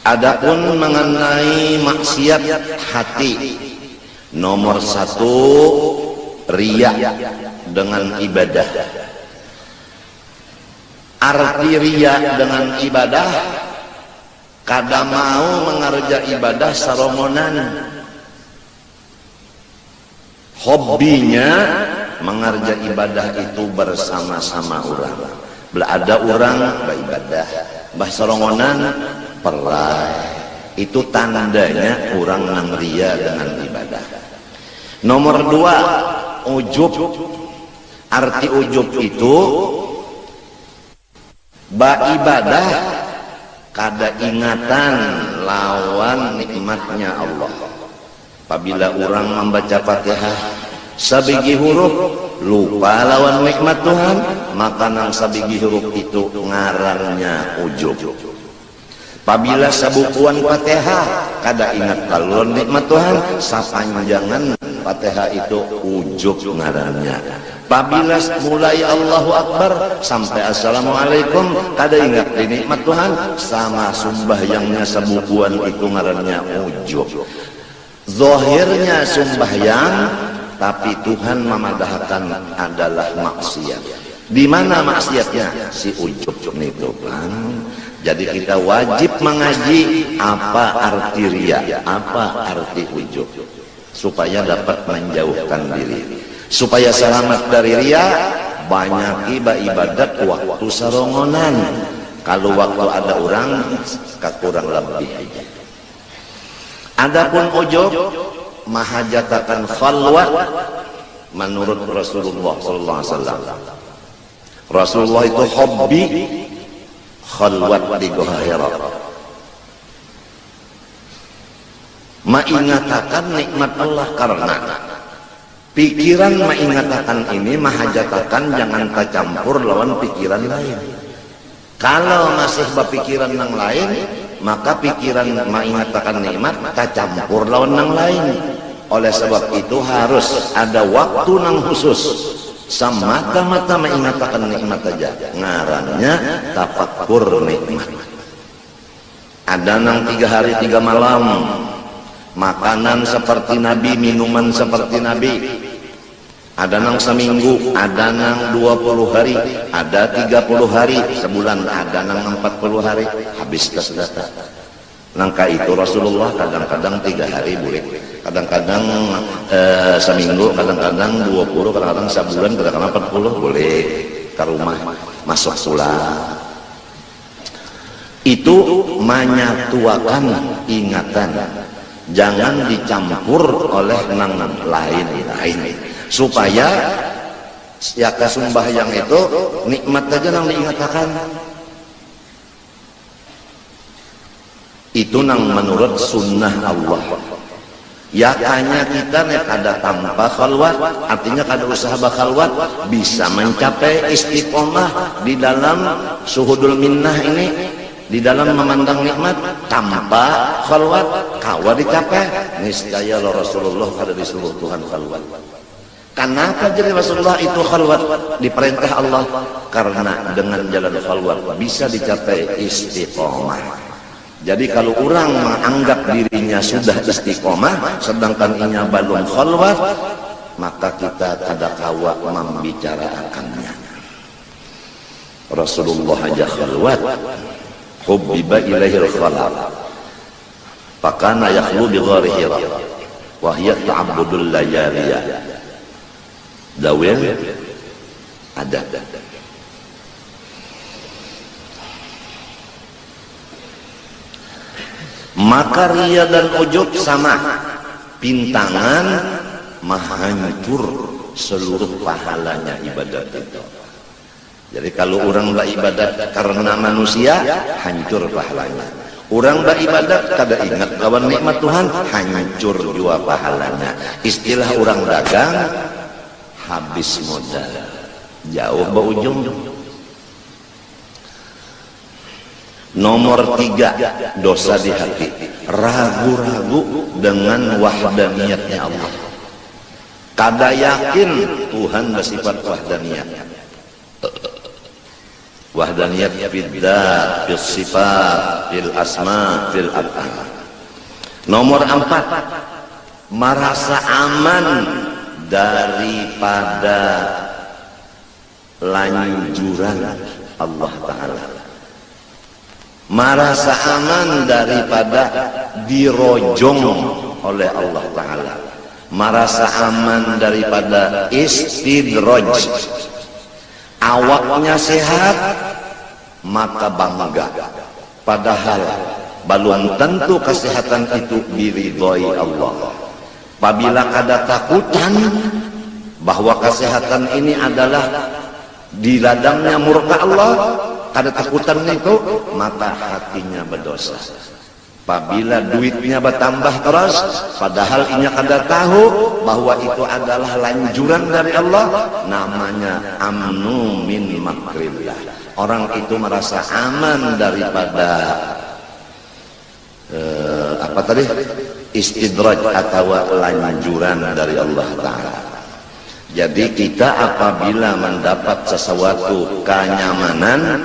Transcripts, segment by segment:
Adapun mengenai maksiat hati, nomor satu riya dengan ibadah. Arti riya dengan ibadah, kada mau mengerja ibadah sarongonan, hobinya mengerja ibadah itu bersama-sama orang. Ada orang beribadah, bah sarongonan pelai, itu tandanya orang nang ria dengan ibadah. Nomor dua, ujub. Arti ujub itu beribadah kada ingatan lawan nikmatnya Allah. Apabila orang membaca Fatihah sabigi huruf lupa lawan nikmat Tuhan, maka nang sabigi huruf itu ngarannya ujub. Apabila sabukuan Fatihah kada ingat lawan nikmat Tuhan, sapanjangan Fatihah itu ujub ngarannya. Apabila mulai Allahu Akbar sampai Assalamualaikum kada ingat nikmat Tuhan, sama sumbahyangnya sabukuan itu ngarannya ujub. Zahirnya sumbahyang, tapi Tuhan memadahkan adalah maksiat. Di mana maksiatnya? Si ujub itu kan. Jadi kita wajib mengaji apa arti riya, apa arti ujub, supaya dapat menjauhkan diri, supaya selamat dari riya. Banyak ibadat waktu sarongonan. Kalau waktu ada orang, kurang lebih aja. Adapun ujub mahajatakan khalwat menurut Rasulullah SAW. Rasulullah itu hobi khalwat di Gua Hira, mengatakan nikmat Allah karena pikiran mengatakan ini mahajatakan jangan tercampur lawan pikiran lain. Kalau masih berpikiran yang lain, maka pikiran mengatakan nikmat tercampur lawan yang lain. Oleh sebab itu harus ada waktu yang khusus, semata-mata mengatakan nikmat saja, ngarannya tafakkur nikmat. Ada nang 3 hari 3 malam makanan seperti Nabi, minuman seperti Nabi. Ada nang seminggu, ada nang 20 hari, ada 30 hari, sebulan, ada nang 40 hari, habis kesdata. Nangka itu Rasulullah kadang-kadang 3 hari boleh, kadang-kadang seminggu, kadang-kadang 20, kadang-kadang sebulan, kadang-kadang 40 boleh ke rumah masuk pulang. Itu menyatuakan ingatan, jangan dicampur oleh nang lain-lain, supaya ya kesumbahyang itu nikmat saja nang diingatakan. Itu nang menurut sunnah Allah. Ya hanya kita nek ada tanpa khalwat, artinya kada usaha bakhalwat, bisa mencapai istiqomah di dalam suhudul minnah ini, di dalam memandang nikmat tanpa khalwat kawa dicapai. Niscaya Rasulullah kada disuruh Tuhan khalwat. Kenapa jadi Rasulullah itu khalwat diperintah Allah? Karena dengan jalan khalwat bisa dicapai istiqomah. Jadi kalau orang menganggap dirinya sudah istiqomah sedangkan inya belum khalwat, maka kita kada kawa membicarakannya. Rasulullah aja khalwat, hubbiba ilaihil khalwat, fakana yakhlu bi ghari Hira wa hiya ta'abbudul layaliyah. Dawil ada. Maka riya dan ujub sama, pintangan menghancur seluruh pahalanya ibadat itu. Jadi kalau orang beribadat karena manusia, hancur pahalanya. Orang beribadat kada ingat kawan nikmat Tuhan, hancur juga pahalanya. Istilah orang dagang, habis modal, jauh berujung. Nomor 3, dosa di hati, ragu-ragu dengan wahdaniyatnya Allah, kada yakin Tuhan bersifat wahdaniyat. wahdaniyat fid dzat, fis sifat, fil asma, fil af'al. Nomor 4, merasa aman daripada lanjuran Allah Ta'ala, merasa aman daripada dirojong oleh Allah Ta'ala, merasa aman daripada istidraj. Awaknya sehat maka bangga, padahal belum tentu kesehatan itu diridhoi Allah. Apabila ada takutan bahwa kesehatan ini adalah di ladangnya murka Allah, ada takutan itu, maka hatinya berdosa. Apabila duitnya bertambah terus, padahal inya kada tahu bahwa itu adalah lanjuran dari Allah, namanya amnu min makrillah. Orang itu merasa aman daripada istidraj atau lanjuran dari Allah Ta'ala. Jadi kita apabila mendapat sesuatu kenyamanan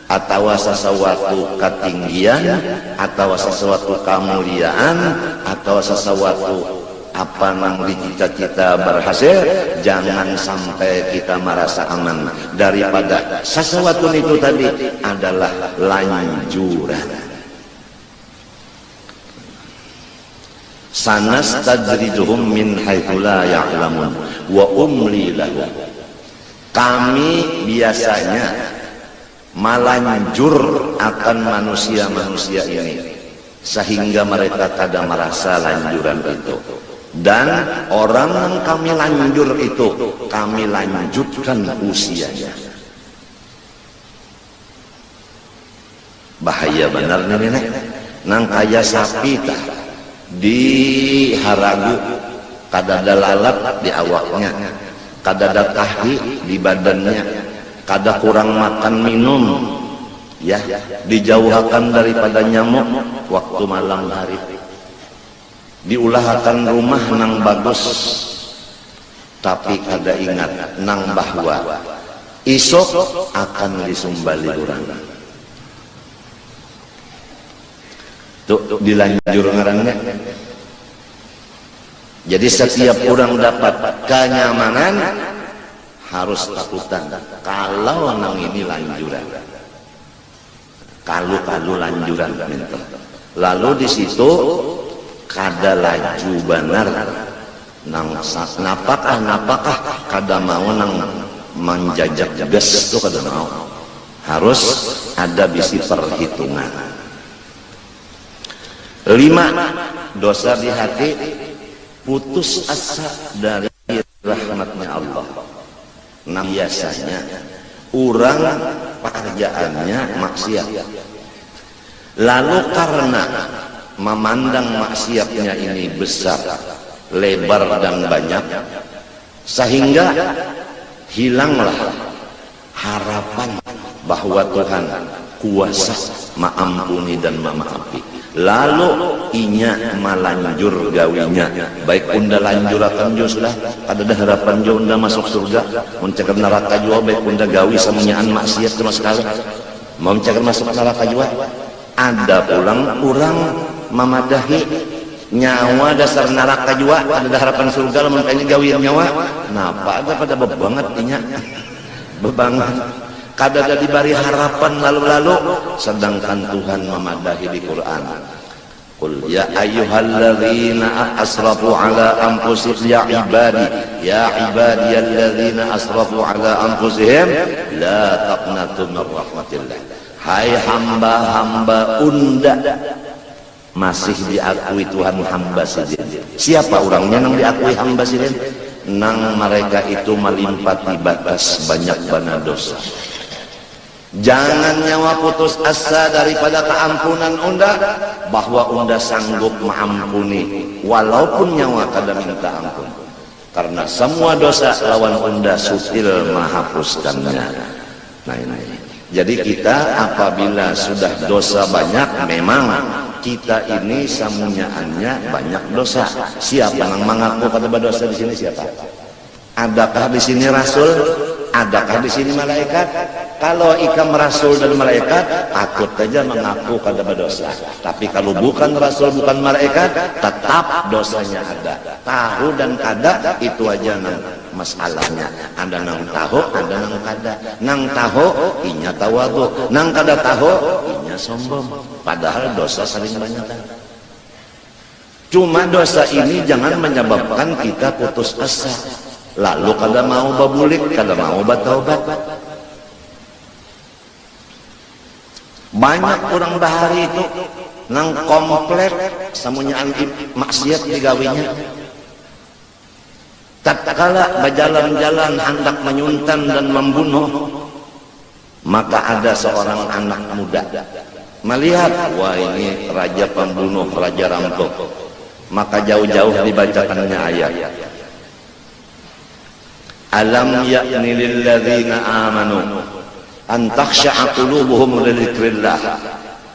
atau sesuatu ketinggian atau sesuatu kemuliaan atau sesuatu apa nang cita-cita berhasil, jangan sampai kita merasa aman daripada sesuatu itu tadi adalah lanjuran. Sanastajrijuhum min haitsu la ya'lamun wa umli lahum. Kami biasanya melanjur akan manusia-manusia ini sehingga mereka tidak merasa lanjuran itu, dan orang yang kami lanjur itu kami lanjutkan usianya. Bahaya benar nih nenek, nang kaya sapi tah di haragu, kadada lalat di awaknya, kadada tahi di badannya, kada kurang makan minum, ya, dijauhkan daripada nyamuk waktu malam hari, diulahkan rumah nang bagus, tapi kada ingat nang bahwa isok akan disumbali orang. Tuh dilanjur ngarannya. Jadi setiap orang dapat kenyamanan harus takutan kalau nang ini lanjuran, kalau lanjuran. Lalu di situ kada laju benar nang napakah kada mau nang menjajak gas itu kada mau, harus ada bisi perhitungan. 5, dosa di hati, putus asa dari rahmatnya Allah. Biasanya orang pekerjaannya maksiat, lalu karena memandang maksiatnya ini besar, lebar dan banyak, sehingga hilanglah harapan bahwa Tuhan kuasa mengampuni dan memaafi. Lalu inya malanjur gawinya, baik unda lanjur akan jo sudah ada harapan jo unda masuk surga, mencegah neraka jua, baik unda gawi samunyaan maksiat sama sekali mau mencegah masuk neraka jua. Ada pulang orang memadahi nyawa dasar neraka jua, ada harapan surga lamun kayaknya gawi nyawa, napa ada pada bebanget inya bebanget, kadada diberi harapan lalu-lalu, sedangkan Tuhan memadahi di Quran. Qul ya ayyuhalladzina asrafu ala anfusihim ya ibadiyalladzina asrafu ala anfusihim la taqnatu min rahmatillah. Hai hamba-hamba unda, masih diakui Tuhan hamba sidin. Siapa orangnya yang diakui hamba sidin? Nang mereka itu melimpati batas banyak bana dosa. Jangan nyawa putus asa daripada keampunan unda, bahwa unda sanggup mengampuni walaupun nyawa kada minta ampun, karena semua dosa lawan unda sutil menghapuskannya. Nah ini, jadi kita apabila sudah dosa banyak, memang kita ini samunyaannya banyak dosa. Siapa yang mengaku kada berdosa di sini? Siapa? Adakah di sini Rasul? Adakah di sini malaikat? Kalau ikam rasul dan malaikat, takut saja mengaku kada berdosa. Tapi kalau bukan rasul, bukan malaikat, tetap dosanya ada. Tahu dan kada itu aja nang masalahnya. Ada nang tahu, ada nang kada. Nang tahu, inya tawadu. Nang kada tahu, inya sombong. Padahal dosa sering banyak. Cuma dosa ini jangan menyebabkan kita putus asa. Lalu kada mau babulik, kada mau bertaubat. Banyak orang bahari itu nang komplek samunyaan maksiat digawinya. Tatkala berjalan-jalan hendak menyuntan dan membunuh, maka ada seorang anak muda melihat, wah ini raja pembunuh, raja rampok. Maka jauh-jauh dibacakannya ayat. Alam ya'ni lilladzina amanu an takhsha'a qulubuhum li dzikrillah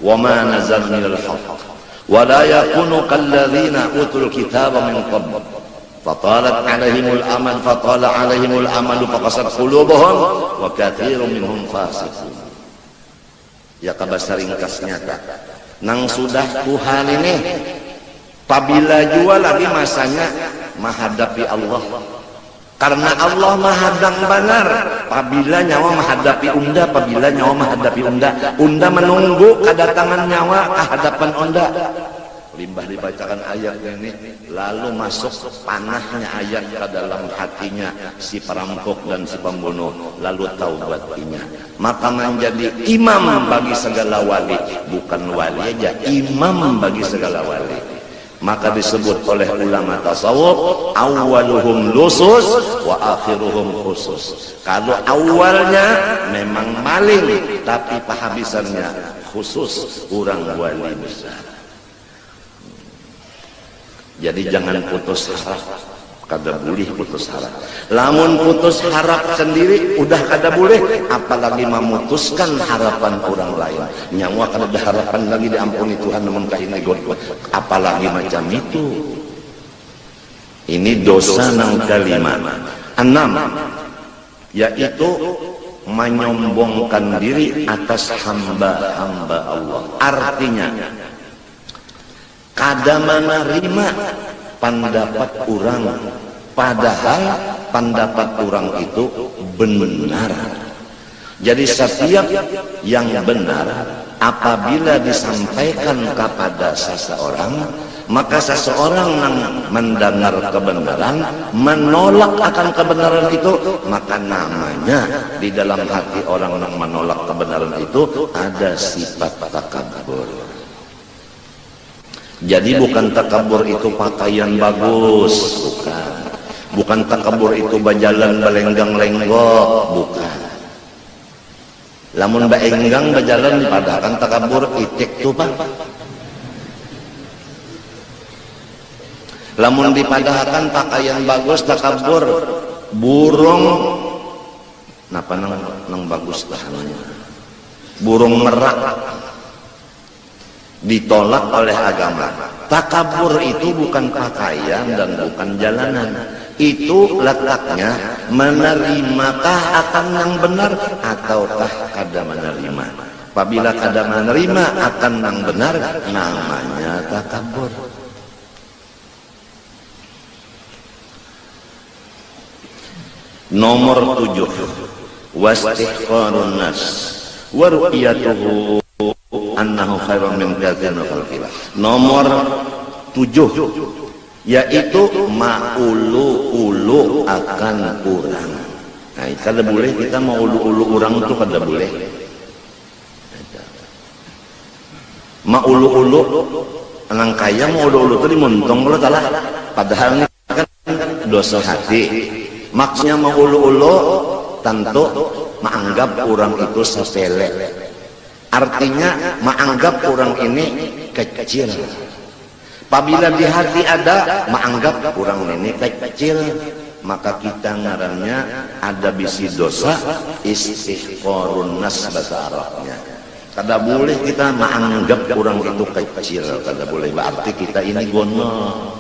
wa ma nazala minal haqq wa la yakunu kalladzina utul kitaba min qabl fatalat 'alaihimul amal fatala 'alaihimul amalu faqasat qulubuhum wa katsirun minhum fasiqun. Ya kabar ringkasnya nang sudah Tuhan ini apabila jua lagi masanya menghadapi Allah. Karena Allah mahadang benar. Apabila nyawa menghadapi unda, apabila nyawa menghadapi unda menunggu kedatangan nyawa ke hadapan unda. Limbah dibacakan ayat ini, lalu masuk panahnya ayat ke dalam hatinya si perampok dan si pembunuh, lalu taubatinya. Maka menjadi imam bagi segala wali, bukan wali aja, imam bagi segala wali. Maka disebut oleh ulama tasawuf, awwaluhum lusus wa akhiruhum khusus. Kalau awalnya memang maling, tapi penghabisannya khusus, orang wali besar. Jadi jangan putus harap, kada boleh putus harap. Lamun putus harap sendiri udah kada boleh, apalagi memutuskan harapan orang lain. Nyawa kada ada harapan lagi diampuni Tuhan namun kaini god, apalagi macam itu. Ini dosa nang kelima. 6, yaitu menyombongkan diri atas hamba-hamba Allah. Artinya kada menerima pendapat orang, padahal pendapat orang itu benar. Jadi setiap yang benar apabila disampaikan kepada seseorang, maka seseorang yang mendengar kebenaran menolak akan kebenaran itu, maka namanya di dalam hati orang yang menolak kebenaran itu ada sifat takabur. Jadi bukan takabur itu pakaian bagus, bukan. Bukan takabur itu berjalan belenggang-lenggok, bukan. Lamun baenggang berjalan padahal takabur itik tuh Pak. Lamun dipadahkan pakaian bagus takabur, burung napa nang bagus tahanannya. Burung merak ditolak oleh agama. Takabur itu bukan pakaian dan bukan jalanan. Itu letaknya menerimakah akan yang benar ataukah kada menerima. Apabila kada menerima akan yang benar, namanya takabur. Nomor 7, wastihqarun nas wa ru'yatuhu annahu khairun min katsirin khalqillah. Nomor 7, yaitu maulu-ulu akan orang. Nah, kada boleh kita maulu-ulu orang itu kada boleh. Maulu-ulu orang kaya maulu-ulu itu dimuntong kalau salah. Padahal ini kan dosa hati. Maksudnya maulu-ulu tentu menganggap orang itu sepele. Artinya menganggap orang ini kecil. Apabila di hati ada menganggap orang ini kecil, maka kita ngarannya ada bisi dosa istihqarun nas bahasa Arabnya. Kada boleh kita menganggap orang itu kecil, kada boleh. Berarti kita ini gono.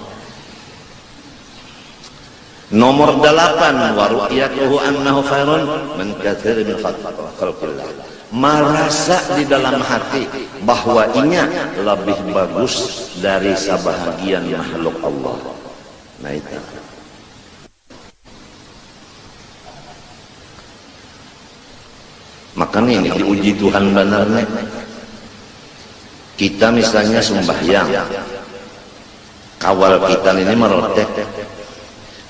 Nomor 8, wa ru'yatuhu annahu khairun min katsirin min khalqillah. Merasa di dalam hati bahwa inya lebih bagus dari sebahagian makhluk Allah. Nah itu. Makanya ini diuji Tuhan benarnya. Kita misalnya sembahyang, kawal kita ini merotek,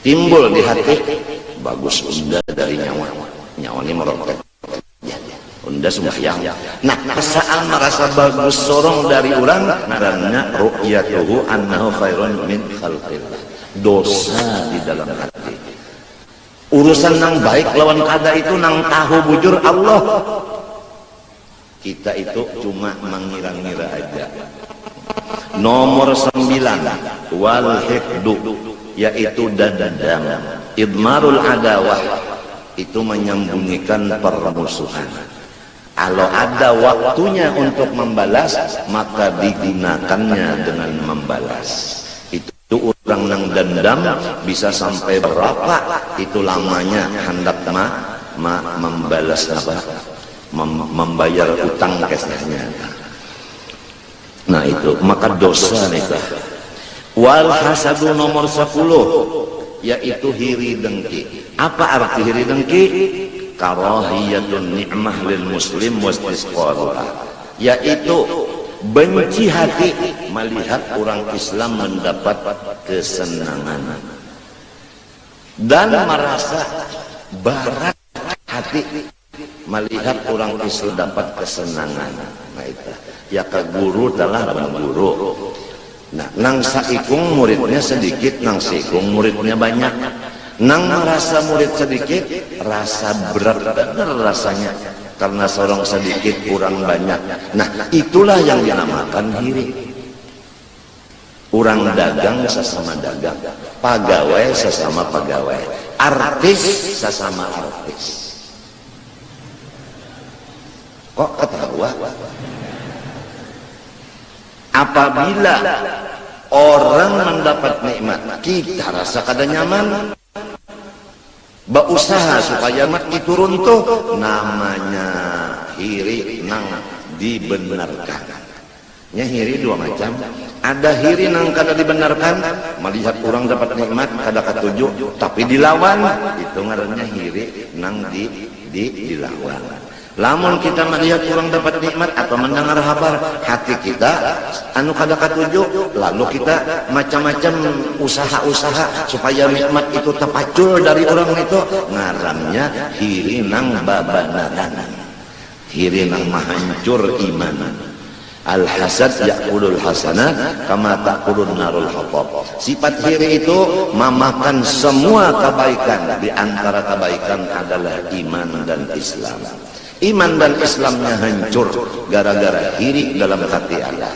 timbul di hati, bagus unda dari nyawa ini merotek. Unda sembahyang. Nah, perasaan merasa bagus sorong dari orang, karena ru'yatuhu annahu khairun min khalqillah. Dosa di dalam hati. Urusan nang baik lawan kada itu nang tahu bujur Allah. Kita itu cuma mengira-ngira aja. Nomor 9, wal hikdu, yaitu dendam. Idmarul adawah, itu menyembunyikan permusuhan. Kalau ada waktunya untuk membalas, maka digunakannya dengan membalas. Itu orang nang dendam bisa sampai berapa itu lamanya hendak membalas apa, membayar utang kesnya. Nah itu maka dosa nih. Wal hasadu nomor 10, yaitu hiri dengki. Apa arti hiri dengki? Karahiyatun ni'mah lil muslim wastisqaluha, yaitu benci hati melihat orang Islam mendapat kesenangan dan merasa barat hati melihat orang Islam dapat kesenangan. Nah itu ya ke guru telah guru. Nah nang saikung muridnya sedikit, nang saikung muridnya banyak. Nang merasa murid sedikit, rasa berat benar rasanya karena seorang sedikit kurang banyak. Nah itulah yang dinamakan hiri. Orang dagang sesama dagang, pegawai sesama pegawai, artis sesama artis. Kok ketawa? Apabila orang mendapat nikmat, kita rasa kada nyaman, berusaha supaya mat diturun tuh, namanya hiri nang dibenarkan. Nya hiri dua macam. Ada hiri nang kada dibenarkan, melihat orang dapat nikmat kada katuju, tapi dilawan, itu ngarannya hiri nang dilawan. Lamun kita melihat orang dapat nikmat atau mendengar kabar, hati kita anu kada katuju, lalu kita macam-macam usaha-usaha supaya nikmat itu terpacul dari orang itu, ngarannya hiri nang babanaran, hiri nang mahancur iman. Al-hasad ya'kulul hasanat kama ta'kulun narul hatab. Sifat hiri itu memakan semua kebaikan. Di antara kebaikan adalah iman dan Islam. Iman dan Islamnya hancur gara-gara hiri dalam hati Allah.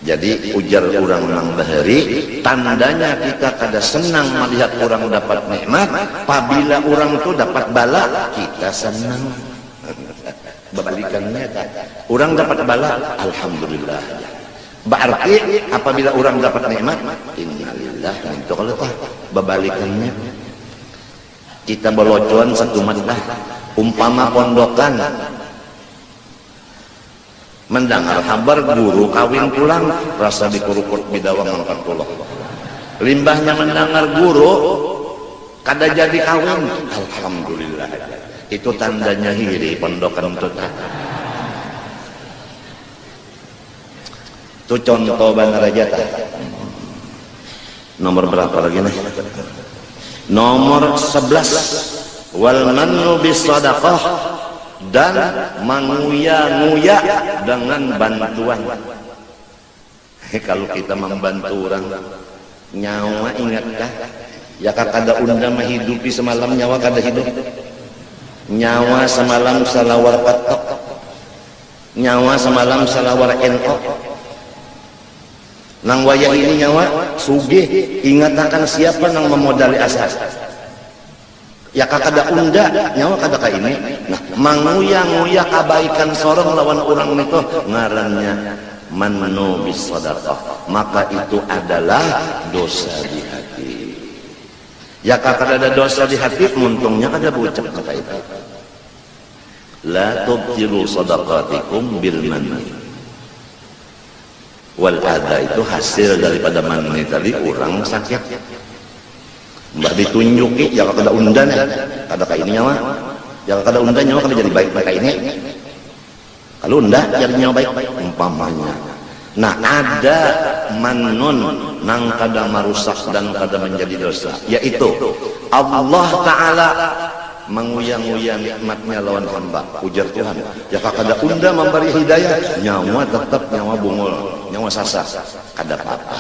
Jadi ujar orang nang bahari, tandanya kita kada senang melihat orang dapat nikmat. Apabila orang itu dapat bala, kita senang. Berbalikannya, orang dapat bala, alhamdulillah. Berarti apabila orang dapat nikmat, innalillah. Itu kalau tak berbalikannya, kita belocuan satu madah. Umpama pondokan mendengar kabar guru kawin pulang, rasa dikurukut bidawang 40. Limbahnya mendengar guru kada jadi kawin, alhamdulillah. Itu tandanya hiri pondokan itu. Itu contoh benar aja. Nomor berapa lagi nih? Nomor 11. Wal mannu bisadaqah, dan menguya-nguya dengan bantuan. Kalau kita membantu orang nyawa, ingatkah ya kada unda menghidupi semalam nyawa kada hidup. Nyawa semalam salawar patok, nyawa semalam salawar NO. Nang wayah ini nyawa sugih, ingatakan siapa nang memodali asas. Ya kada unda nyawa kada ka ini. Nah, manguya-nguya kebaikan sorong lawan orang itu ngarannya mannu bisadaqah. Maka itu adalah dosa di hati. Ya kada ada dosa di hati, muntungnya kada bucap kata itu. La tubtilu sadaqatikum bil manni wal adha, itu hasil daripada manni tadi orang sakit. Mbah ditunjuki ya kada undan ya, kada ka ini nyawa. Ya kada undan nyawa kada jadi baik kayak ini. Kalau undan jadi nyawa baik umpamanya. Nah, ada manun nang kada marusak dan kada menjadi dosa, yaitu Allah Ta'ala menguyang-uyang nikmatnya lawan hamba. Ujar Tuhan, ya kada unda memberi hidayah, nyawa tetap nyawa bungul, nyawa sasa, kada apa-apa.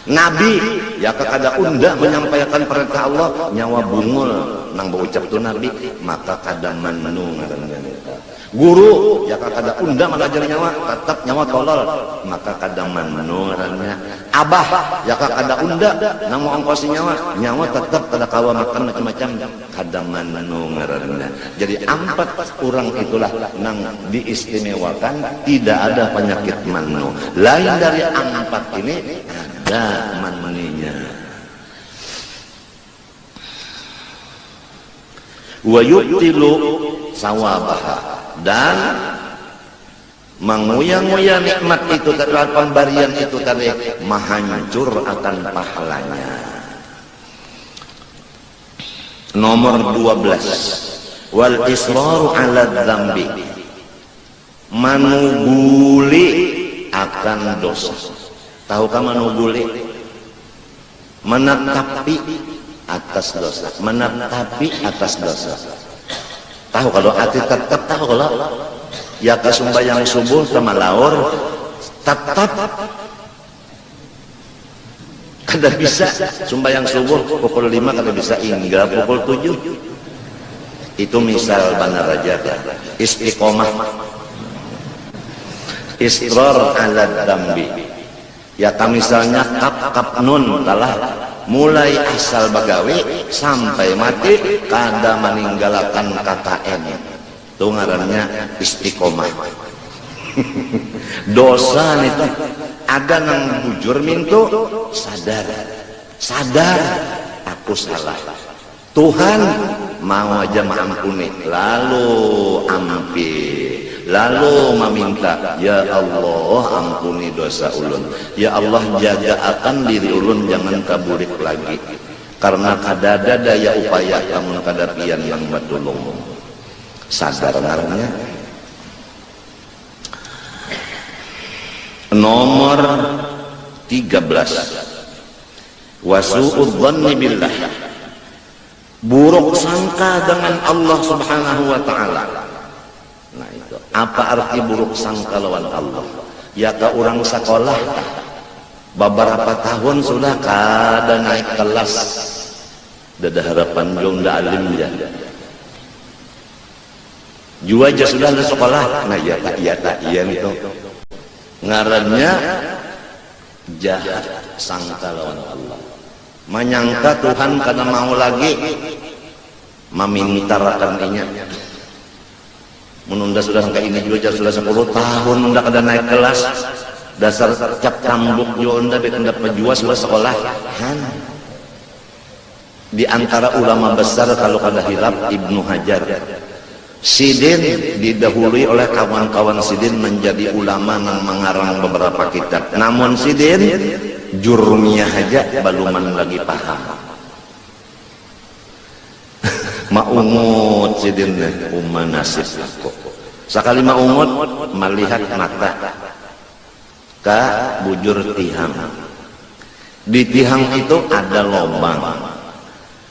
Nabi, ya kada unda menyampaikan perintah Allah, nyawa bungul nang berucap tu Nabi, maka kada manu ngaranna. Guru, ya kada unda mengajari nyawa, tetap nyawa tolol, maka kada manu ngaranna. Abah, ya kada unda nang mau ongkosi nyawa, nyawa tetap kada kawa makan macam-macam, kada manu ngaranna. Jadi 4 orang itulah nang diistimewakan, tidak ada penyakit manu. Lain dari 4 ini ada manninya. Wa yubtilu sawabaha, dan menguyang-uyang nikmat itu tadi, pemberian itu tadi menghancur akan pahalanya. Nomor 12, wal israru ala dzambi, manuguli akan dosa. Tahukah manuguli? Menetapi atas dosa, menetapi atas dosa. Tahu kalau hati tetap, tahu kalau ya ke sembahyang subuh sama laur tetap kada bisa sembahyang subuh pukul 5 kada bisa hingga pukul 7. Itu misal benar aja, istiqomah, israr ala dambi. Ya misalnya kap nun kalah mulai asal bagawe sampai mati kada meninggalkan KKN, itu ngarannya istiqomah. Dosa itu ada nang bujur mintu sadar aku salah, Tuhan mau aja mengampuni, lalu ampi, lalu meminta, ya Allah ampuni dosa ulun, ya Allah jaga akan diri ulun jangan kaburik lagi, karena kada ada daya upaya kamu kada pian yang batulung. Sadar ngarannya. Nomor 13, wasu'udz dzanni billah, buruk sangka dengan Allah Subhanahu wa ta'ala. Nah itu apa arti buruk sangka lawan Allah? Ya ke orang sekolah beberapa tahun sudah kada naik kelas, dada harapan jong da alim ya, jua aja sudah ada sekolah. Nah ya tak iya itu ngarannya jahat sangka lawan Allah, menyangka Tuhan kada mau lagi memintakan inya. Menunda sudah sampai ini juga sudah 10 tahun udah kada naik kelas, dasar cap cambuk juga udah benda pejuas sudah sekolahan. Di antara ulama besar kalau kada hilap Ibnu Hajar, Sidin didahului oleh kawan-kawan Sidin menjadi ulama yang mengarang beberapa kitab. Namun Sidin jurmiyah aja baluman lagi paham. Maungut Sidin nasib aku. Sekali maungut melihat mata ke bujur tihang. Di tihang itu ada lubang.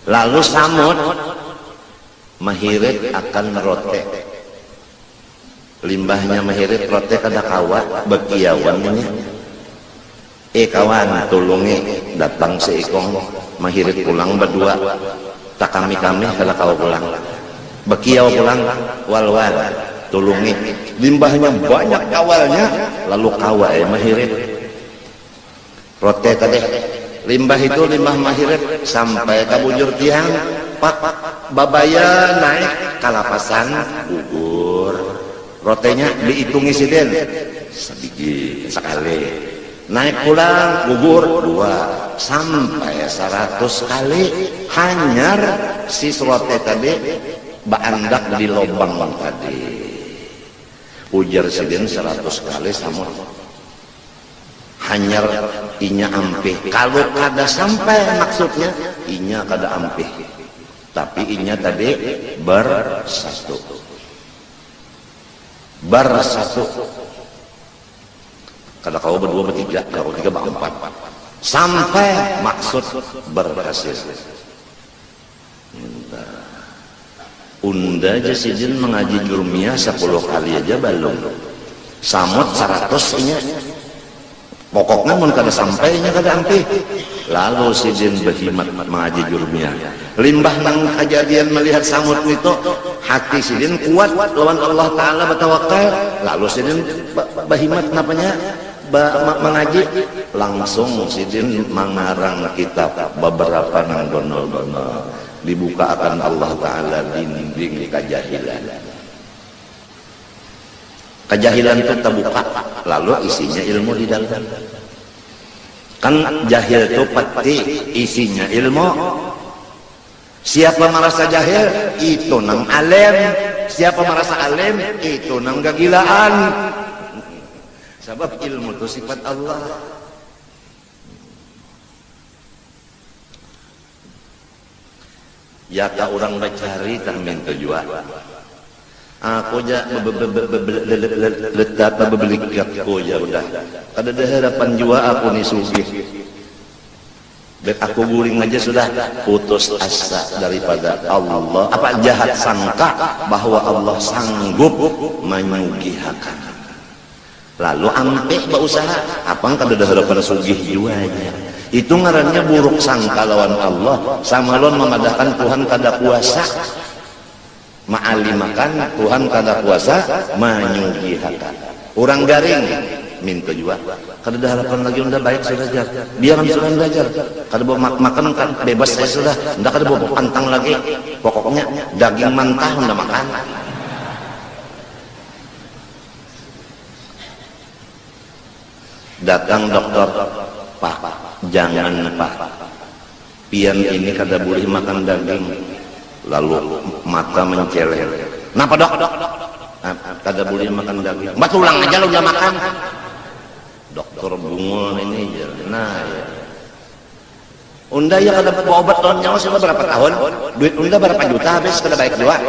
Lalu samut mahirit akan rote. Limbahnya mahirit rote kada kawa bekiawan ini. Kawan tulungi datang seikong mahirit pulang berdua. Tak kami kada kawa pulang. Bekiaw pulang wal tulungi. Limbahnya banyak kawalnya lalu kawa mahirit. Rote tadi. Limbah itu limbah mahirit sampai ke bujur tiang. Pak babaya naik kalapasan gugur, rotenya dihitungi Sidin sedikit sekali naik pulang gugur 2 sampai 100 kali hanyar si suratnya tadi baandak di lubang tadi. Ujar sidin 100 kali samut hanyar inya ampih. Kalau kada sampai maksudnya inya kada ampih, tapi inya tadi bersatu kada kau berdua bertiga, kau tiga berempat sampai maksud berhasil. Unda aja sidin mengaji jurmiyah 10 kali aja belum samut 100 inya pokoknya mun kada sampainya kada ampih. Lalu sidin berhimat mengaji jurmiyah, limbah nang kejadian melihat samut itu hati sidin kuat lawan Allah Ta'ala bertawakal. Lalu sidin berhimat napanya mengaji, langsung sidin mengarang kitab beberapa nang donol-donol, dibuka akan Allah Ta'ala dinding kejahilan. Kejahilan itu terbuka, lalu isinya ilmu di dalam. Kan jahil itu pasti isinya ilmu. Siapa merasa jahil itu nang alim, siapa merasa alim itu nang kegilaan. Sebab ilmu itu sifat Allah. Ya tak orang mencari tak minta jual. Aku aja letak bebelikat aku aja udah. Kada ada harapan jua aku nih sugih. Bek aku guling aja sudah putus asa daripada Allah. Apa jahat sangka bahwa Allah sanggup menyugihakan. Lalu ampek berusaha, apang kada ada harapan sugih jua aja. Itu ngarannya buruk sangka lawan Allah. Sama lon memadahkan Tuhan kada kuasa. Ma'alimakan Tuhan kada kuasa menyugihakan. Orang garing minta juga kada ada harapan lagi, udah baik sudah jar biar sudah belajar, kada bawa makan kan bebas saya sudah, ndak kada bawa pantang lagi, pokoknya daging mentah udah makan. Datang dokter, Pak jangan Pak, pian ini kada boleh makan daging. Lalu mata menceleh. Kenapa dok? Kada boleh makan daging. Mbak ulang aja lo udah makan. Dokter bungul ini. Nah ya. Unda ya kada bawa obat lawan nyawa sudah berapa tahun? Duit unda berapa juta habis kada baik juga.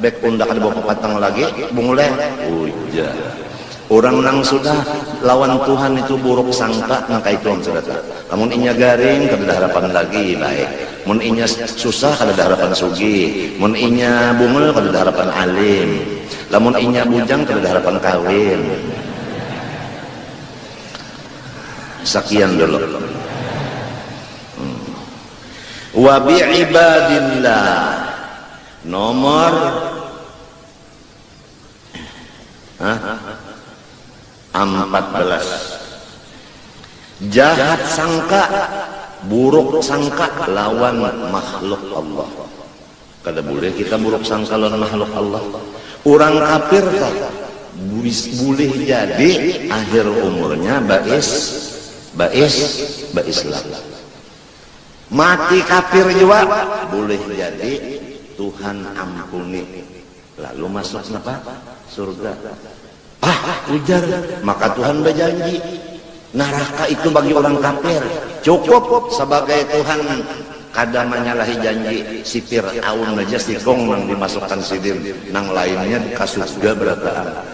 Baik unda kada bawa patang lagi bungulnya. Uja. Orang nang sudah lawan Tuhan itu buruk sangka maka itu sudah. Namun inya garing kada ada harapan lagi baik. Mun inya susah kada ada harapan sugi. Mun inya bungul kada ada harapan alim. Lamun inya bujang kada ada harapan kawin. Sekian dulu. Wa bi ibadillah nomor 14. Jahat sangka, buruk sangka lawan makhluk Allah. Kada boleh kita buruk sangka lawan makhluk Allah. Orang kafir tak boleh jadi akhir umurnya Islam. Mati kafir juga boleh jadi Tuhan ampuni. Lalu masuk apa? Surga. Ujar, maka Tuhan berjanji neraka itu bagi orang kafir cukup sebagai Tuhan kada menyalahi janji. Si Fir'aun aja si kong nang dimasukkan sidin nang lainnya ke surga berataan.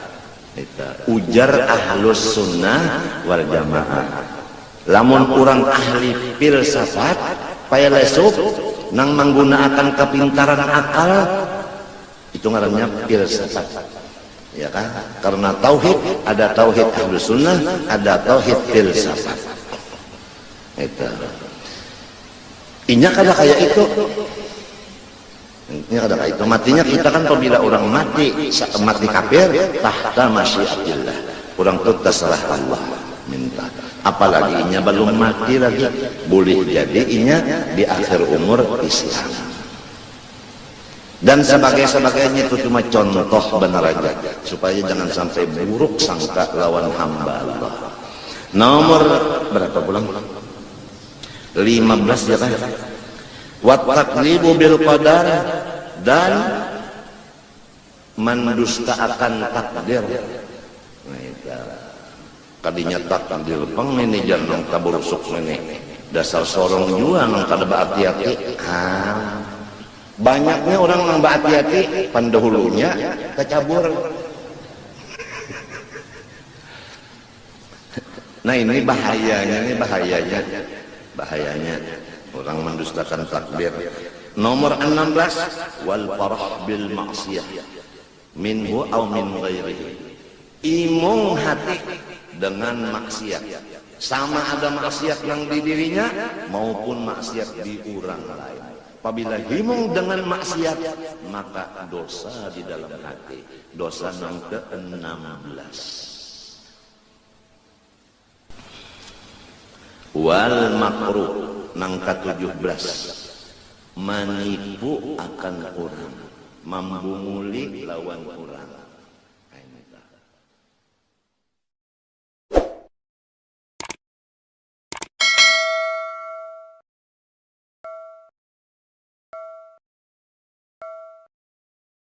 Ujar ahlus sunnah wal jamaah. Lamun orang ahli filsafat paya lesuk nang menggunakan kepintaran akal itu ngarannya filsafat. Ya kan? Karena tauhid ada tauhid ahlus sunnah, ada tauhid filsafat. Itu. Inya kada kayak itu. Inya kada kayak itu. Matinya kita kan apabila orang mati kafir tahta masyiatillah. Orang itu terserah Allah minta. Apalagi inya belum mati lagi, boleh jadi inya di akhir umur Islam. Dan sebagainya itu cuma contoh benar aja supaya jangan sampai buruk sangka lawan hamba Allah. Nomor berapa pulang? 15 ya kan? Wa takdzibu bil qadar, dan mendustaakan takdir. Nah, itu kadinya takdir pang ini jangan taburusuk ini. Dasar sorong juga nang kada hati-hati. Banyaknya orang nang hati-hati pandahulunya kecabur. Nah ini bahayanya orang mendustakan takdir. Nomor 16, wal farah bil maksiyah minhu aw min ghairihi. Imung hati dengan maksiat, sama ada maksiat yang di dirinya maupun maksiat di orang lain. Apabila himung dengan maksiat, maka dosa di dalam hati. Dosa yang ke-16. Wal makruh nang ke-17, menipu akan orang, membunguli lawan orang.